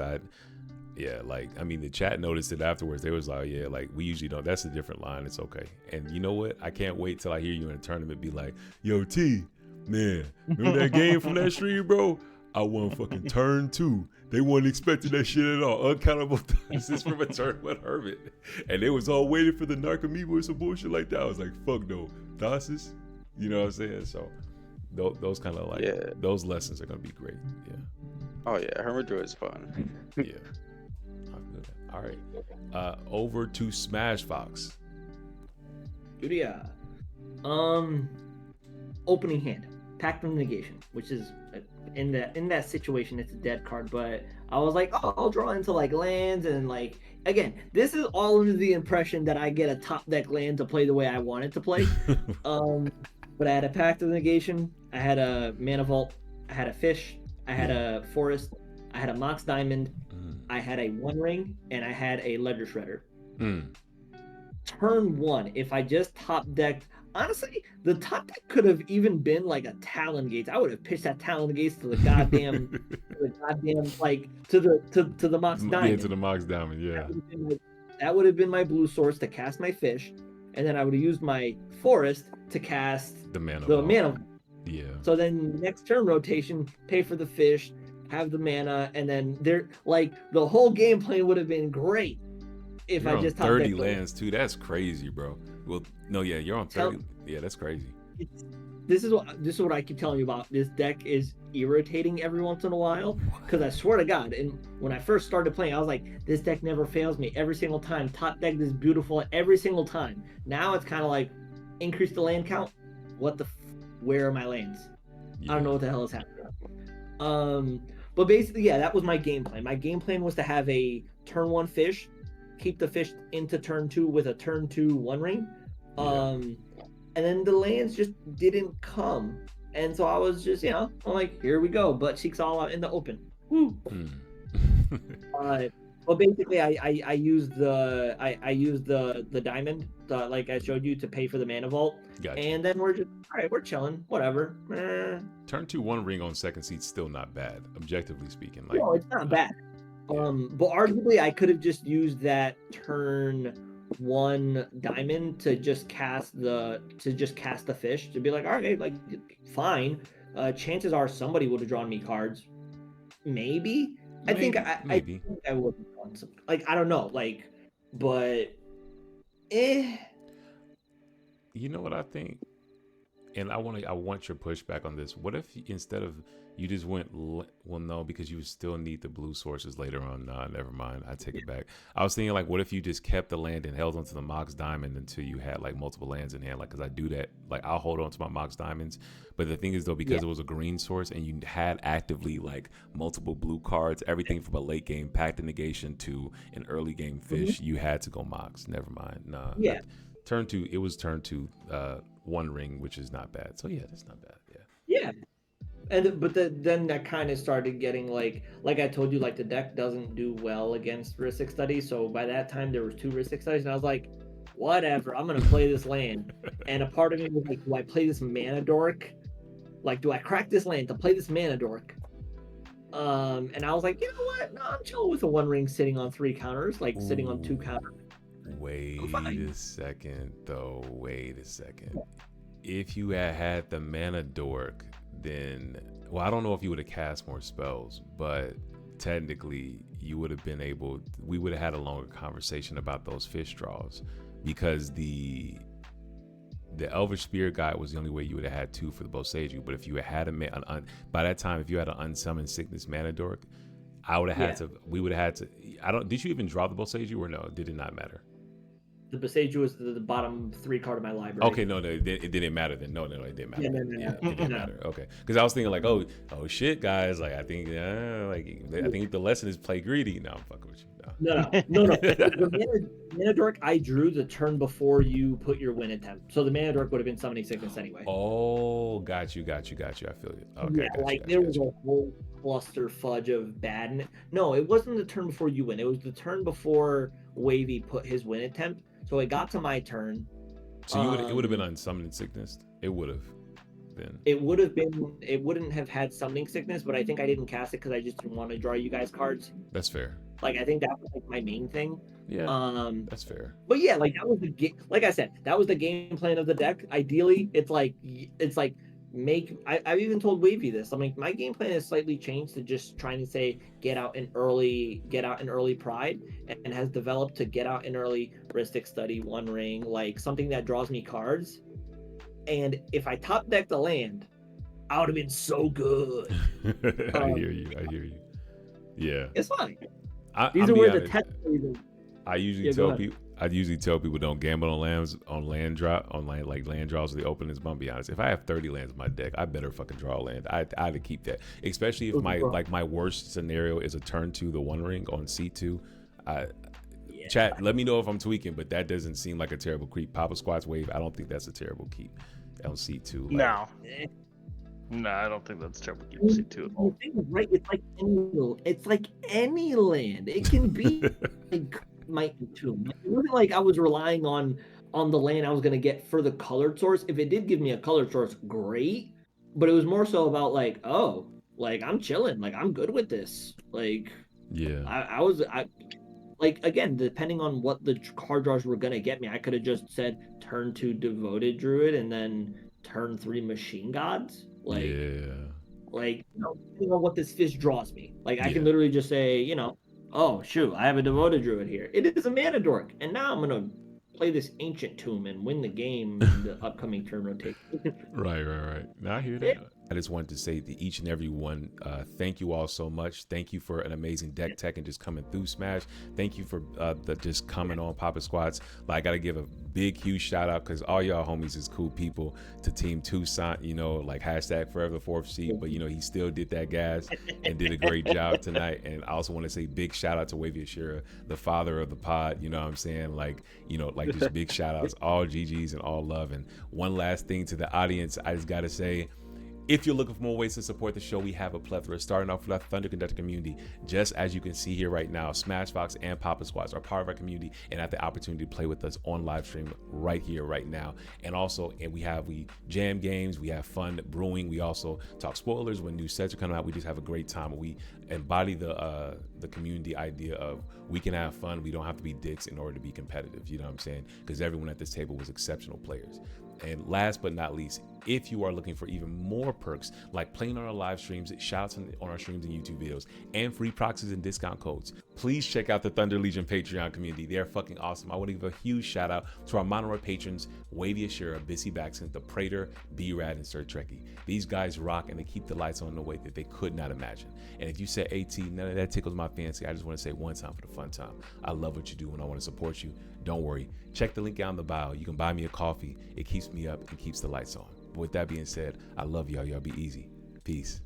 the chat noticed it afterwards. They was like, yeah, like, we usually don't. That's a different line. It's okay. And you know what? I can't wait till I hear you in a tournament be like, yo, T, man, remember that game from that stream, bro? I won fucking turn 2. They weren't expecting that shit at all. Uncountable Thassa's from a turn 1 Hermit. And they was all waiting for the Narcomoeba or some bullshit like that. I was like, fuck no. Thassa's? You know what I'm saying? So those kind of those lessons are going to be great. Yeah. Oh, yeah. Hermit Druid is fun. Yeah. All right. Over to Smash Fox. Julia. Opening hand. Pact of Negation, which is in that situation it's a dead card, but I was like, oh, I'll draw into like lands, and like, again, this is all under the impression that I get a top deck land to play the way I want it to play. But I had a Pact of Negation, I had a Mana Vault, I had a Fish, I had a Forest, I had a Mox Diamond, I had a One Ring, and I had a Ledger Shredder. Turn 1, if I just top decked, honestly, the top deck could have even been like a Talon Gates. I would have pitched that Talon Gates to the goddamn, to the Mox Diamond. Yeah, to the Mox Diamond, yeah. That would have been my blue source to cast my Fish, and then I would have used my Forest to cast the Mana. Yeah. So then next turn rotation, pay for the Fish, have the mana, and then the whole game plan would have been great if you're I just on 30 lands too. That's crazy, bro. Well, no, yeah, you're on 30. Yeah, that's crazy. This is what I keep telling you about. This deck is irritating every once in a while, because I swear to God, and when I first started playing, I was like, this deck never fails me every single time. Top deck is beautiful every single time. Now it's kind of like, increase the land count. Where are my lands? Yeah. I don't know what the hell is happening. But basically, yeah, that was my game plan. My game plan was to have a turn 1 Fish, keep the Fish into turn 2 with a turn 2 One Ring. And then the lands just didn't come. And so I was just, I'm like, here we go. Butt cheeks all out in the open. Woo. Well, basically, I used the diamond, like I showed you, to pay for the mana vault, Gotcha. and then we're just all right. We're chilling, whatever. Turn 2 One Ring on second seat's still not bad, objectively speaking. Like, No, it's not bad. Yeah. But arguably, I could have just used that turn 1 diamond to just cast the fish, to be like, all right, like fine. Chances are somebody would have drawn me cards. Maybe. I think I would have drawn some. Like, I don't know. Like, but You know what I think? And I want your pushback on this. What if instead of you just went, well, no, because you would still need the blue sources later on. Nah, never mind. I take it back. I was thinking, like, what if you just kept the land and held onto the Mox Diamond until you had, like, multiple lands in hand? Like, because I do that. Like, I'll hold on to my Mox Diamonds. But the thing is, though, because it was a green source and you had actively, like, multiple blue cards, everything from a late game Pact of Negation to an early game fish, you had to go Mox. Never mind. Nah. Yeah. Turn 2, it was turn 2 One Ring, which is not bad. So, yeah, that's not bad. Yeah. But then that kind of started getting like I told you, like the deck doesn't do well against Rhystic Study. So by that time there was 2 Rhystic Studies, and I was like, whatever, I'm gonna play this land. And a part of me was like, do I play this Mana Dork? Like, do I crack this land to play this Mana Dork? And I was like, you know what? No, I'm chilling with a One Ring sitting on 3 counters, like sitting on 2 counters. Wait a second, though. Wait a second. If you had the Mana Dork, then, well, I don't know if you would have cast more spells, but technically you would have been able, we would have had a longer conversation about those fish draws, because the Elvish Spirit Guide was the only way you would have had 2 for the Boseiju. But if you had by that time, if you had an Unsummoned Sickness Mana Dork, I would have had to, we would have had to, did you even draw the Boseiju or no? Did it not matter? The Boseiju was the bottom 3 card of my library. Okay, no, it didn't matter then. No, it didn't matter. No. It didn't matter. Okay, because I was thinking like, oh shit, guys, like I think the lesson is play greedy. No, I'm fucking with you. No. The Mana Dork I drew the turn before you put your win attempt, so the Mana Dork would have been Summoning Sickness anyway. Oh, got you. I feel you. Okay, yeah, there was a whole cluster fudge of bad. No, it wasn't the turn before you win. It was the turn before Wavy put his win attempt. So it got to my turn. So it would have been Unsummoned Sickness. It would have been. It would have been. It wouldn't have had Summoning Sickness, but I think I didn't cast it because I just didn't want to draw you guys cards. That's fair. Like, I think that was like my main thing. Yeah. That's fair. But yeah, like that was the game. Like I said, that was the game plan of the deck. Ideally, it's like I've even told Wavy this. I'm like, my game plan has slightly changed to just trying to say get out an early Pride, and has developed to get out an early Rhystic Study, One Ring, like something that draws me cards. And if I top decked the land, I would have been so good. I hear you. Yeah, it's fine. These are where the test. I usually tell people don't gamble on land draws or the open. I'm be honest. If I have 30 lands in my deck, I better fucking draw a land. I had to keep that, especially if my worst scenario is a turn 2 the One Ring on C2. Chat, let me know if I'm tweaking, but that doesn't seem like a terrible creep. Papa Squat's Wave, I don't think that's a terrible keep on C2. No, I don't think that's terrible keep on C2 at all. Right, it's like any land. It can be like my tomb. It wasn't like I was relying on the land I was gonna get for the colored source. If it did give me a colored source, great. But it was more so about like, oh, like I'm chilling, like I'm good with this. Like, yeah, I like, again, depending on what the card draws were gonna get me, I could have just said turn 2 Devoted Druid and then turn 3 Machine Gods. Like, like, depending on what this fish draws me, like I can literally just say, oh shoot, I have a Devoted Druid here. It is a Mana Dork, and now I'm gonna play this Ancient Tomb and win the game in the upcoming turn rotation. Right. Now I hear that. I just wanted to say to each and every one, thank you all so much. Thank you for an amazing deck tech and just coming through Smash. Thank you for just coming on Papa Squats. Like, I gotta give a big, huge shout out because all y'all homies is cool people. To Team Tucson, like hashtag Forever the 4th seat, but he still did that gas and did a great job tonight. And I also want to say big shout out to Wavy Ashira, the father of the pod. You know what I'm saying? Like just big shout outs, all GGs and all love. And one last thing to the audience, I just gotta say, If you're looking for more ways to support the show, we have a plethora. Starting off with our ThunderConductor Community. Just as you can see here right now, Smash Fox and Papa Squads are part of our community and have the opportunity to play with us on live stream right here, right now. And also, we jam games, we have fun brewing. We also talk spoilers when new sets are coming out. We just have a great time. We embody the community idea of we can have fun. We don't have to be dicks in order to be competitive. You know what I'm saying? Because everyone at this table was exceptional players. And last but not least, if you are looking for even more perks like playing on our live streams, shouts on our streams and YouTube videos, and free proxies and discount codes, please check out the Thunder Legion Patreon community. They are fucking awesome. I want to give a huge shout out to our monorail patrons, Wavy Ashura, Bissy Baxton, The Prater, B-Rad, and Sir Trekkie. These guys rock and they keep the lights on in a way that they could not imagine. And if you said AT, none of that tickles my fancy. I just want to say one time for the fun time. I love what you do and I want to support you. Don't worry. Check the link out in the bio. You can buy me a coffee. It keeps me up and keeps the lights on. But with that being said, I love y'all. Y'all be easy. Peace.